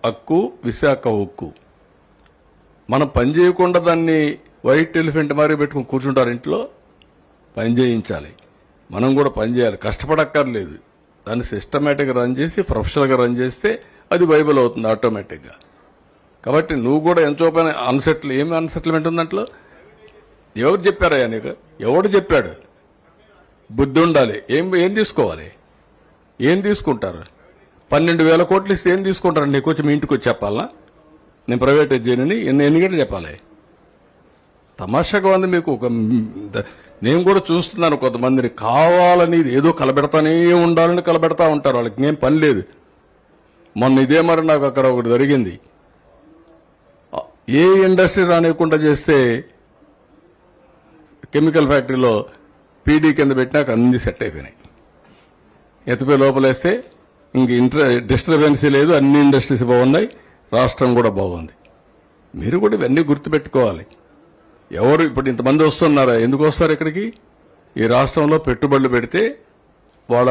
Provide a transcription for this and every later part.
హక్కు, విశాఖ ఉక్కు. మనం పని చేయకుండా దాన్ని వైట్ ఎలిఫెంట్ మారి పెట్టుకుని కూర్చుంటారు ఇంట్లో. పని చేయించాలి, మనం కూడా పని చేయాలి, కష్టపడక్కర్లేదు. దాన్ని సిస్టమేటిక్గా రన్ చేసి ప్రొఫెషనల్గా రన్ చేస్తే అది వైబుల్ అవుతుంది ఆటోమేటిక్గా. కాబట్టి నువ్వు కూడా ఎంతో పైన ఏమి అన్సెటిల్మెంట్ ఉందంట్లో? ఎవరు చెప్పారయ్యా నీకు? ఎవడు చెప్పాడు? బుద్ధి ఉండాలి. ఏం తీసుకోవాలి? ఏం తీసుకుంటారు? 12,000 కోట్లు ఇస్తే ఏం తీసుకుంటారు? నీకు వచ్చి మీ ఇంటికి వచ్చి చెప్పాలా? నేను ప్రైవేటైజ్ చేయనని ఎన్ని గంటలు చెప్పాలి? తమాషాగా ఉంది మీకు. నేను కూడా చూస్తున్నాను కొంతమందిని కావాలని ఏదో కలబెడతానే ఉండాలని కలబెడతా ఉంటారు. వాళ్ళకి ఏం పని లేదు. మొన్న ఇదే మరి నాకు అక్కడ ఒకటి జరిగింది. ఏ ఇండస్ట్రీ రానివ్వకుండా చేస్తే కెమికల్ ఫ్యాక్టరీలో పీడీ కింద పెట్టినాక అన్ని సెట్ అయిపోయినాయి. ఎత్తిపోయి లోపలేస్తే ఇంక డిస్టర్బెన్సీ లేదు, అన్ని ఇండస్ట్రీస్ బాగున్నాయి, రాష్ట్రం కూడా బాగుంది. మీరు కూడా ఇవన్నీ గుర్తుపెట్టుకోవాలి. ఎవరు ఇప్పుడు ఇంతమంది వస్తున్నారా? ఎందుకు వస్తారు ఇక్కడికి? ఈ రాష్ట్రంలో పెట్టుబడులు పెడితే వాళ్ళ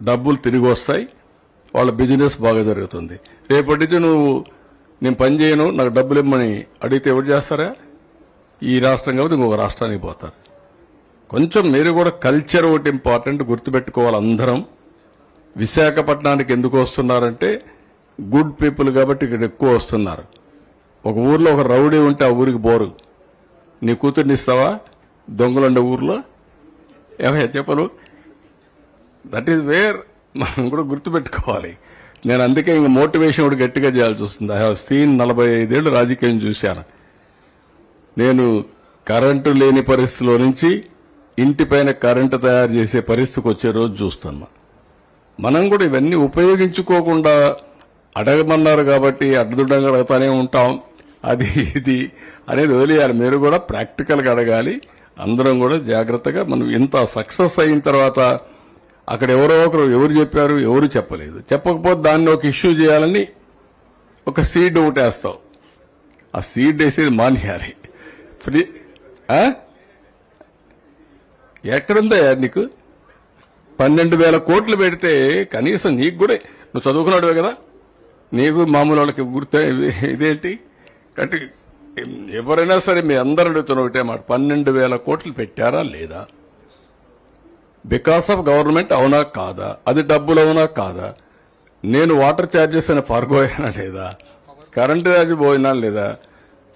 డబ్బులు తిరిగి వస్తాయి, వాళ్ళ బిజినెస్ బాగా జరుగుతుంది. రేపటి నుంచి నేను పని చేయను, నాకు డబ్బులు ఇమ్మని అడిగితే ఎవరు చేస్తారా? ఈ రాష్ట్రం కాబట్టి ఇంకొక రాష్ట్రానికి పోతారు. కొంచెం మీరు కూడా కల్చర్ ఒకటి ఇంపార్టెంట్ గుర్తుపెట్టుకోవాలి అందరం. విశాఖపట్నానికి ఎందుకు వస్తున్నారంటే గుడ్ పీపుల్ కాబట్టి ఇక్కడ ఎక్కువ వస్తున్నారు. ఒక ఊర్లో ఒక రౌడీ ఉంటే ఆ ఊరికి బోరు. నీ కూతుర్ని ఇస్తావా దొంగలుండే ఊర్లో? ఏమయ్యా చెప్పను? దట్ ఈజ్ వేర్ మనం కూడా గుర్తుపెట్టుకోవాలి. నేను అందుకే ఇంక మోటివేషన్ కూడా గట్టిగా చేయాల్సి వస్తుంది. ఐ హావ్ సీన్ 45 ఏళ్ళు రాజకీయం చూశాను. నేను కరెంటు లేని పరిస్థితిలో నుంచి ఇంటిపైన కరెంటు తయారు చేసే పరిస్థితికి వచ్చే రోజు చూస్తున్నా. మనం కూడా ఇవన్నీ ఉపయోగించుకోకుండా అడగమన్నారు కాబట్టి అడ్డుదండగా అడుగుతానే ఉంటాం. అది ఇది అనేది వదిలేయాలి. మీరు కూడా ప్రాక్టికల్గా అడగాలి. అందరం కూడా జాగ్రత్తగా. మనం ఇంత సక్సెస్ అయిన తర్వాత అక్కడ ఎవరో ఒకరు ఎవరు చెప్పారు, ఎవరు చెప్పలేదు. చెప్పకపోతే దాన్ని ఒక ఇష్యూ చేయాలని ఒక సీడ్ ఒకటి వేస్తావు. ఆ సీడ్ వేసేది మానేయాలి. ఫ్రీ ఎక్కడుందా నీకు? 12,000 కోట్లు పెడితే కనీసం నీకు కూడా, నువ్వు చదువుకున్నాడువే కదా, నీకు మామూలు వాళ్ళకి గుర్తు ఇదేంటి? కాబట్టి ఎవరైనా సరే మీ అందరూ అడుగుతున్న ఒకటే మాట, 12,000 కోట్లు పెట్టారా లేదా? బికాస్ ఆఫ్ గవర్నమెంట్ అవునా కాదా? అది డబ్బులు అవునా కాదా? నేను వాటర్ ఛార్జెస్ అని ఫర్గోయానా లేదా? కరెంటు ఛార్జ్ పోయినా లేదా?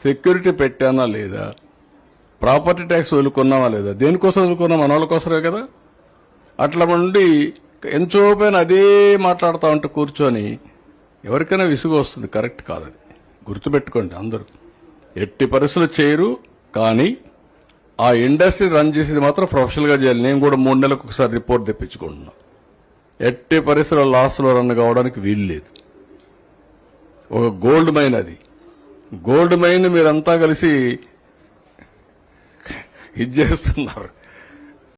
సెక్యూరిటీ పెట్టానా లేదా? ప్రాపర్టీ ట్యాక్స్ వదులుకున్నావా లేదా? దేనికోసం వదులుకున్నాం? మన వాళ్ళ కోసమే కదా. అట్లా ఉండి ఎంతో పైన అదే మాట్లాడుతూ ఉంటే కూర్చొని ఎవరికైనా విసుగు వస్తుంది. కరెక్ట్ కాదని గుర్తుపెట్టుకోండి అందరూ. ఎట్టి పరిస్థితులు చేయరు. కానీ ఆ ఇండస్ట్రీ రన్ చేసేది మాత్రం ప్రొఫెషనల్గా చేయాలి. నేను కూడా 3 నెలలకు ఒకసారి రిపోర్ట్ తెప్పించుకుంటున్నా. ఎట్టి పరిస్థితుల్లో లాస్లో రన్ కావడానికి వీలు లేదు. ఒక గోల్డ్ మైన్, అది గోల్డ్ మైన్ మీరంతా కలిసి ఇది చేస్తున్నారు.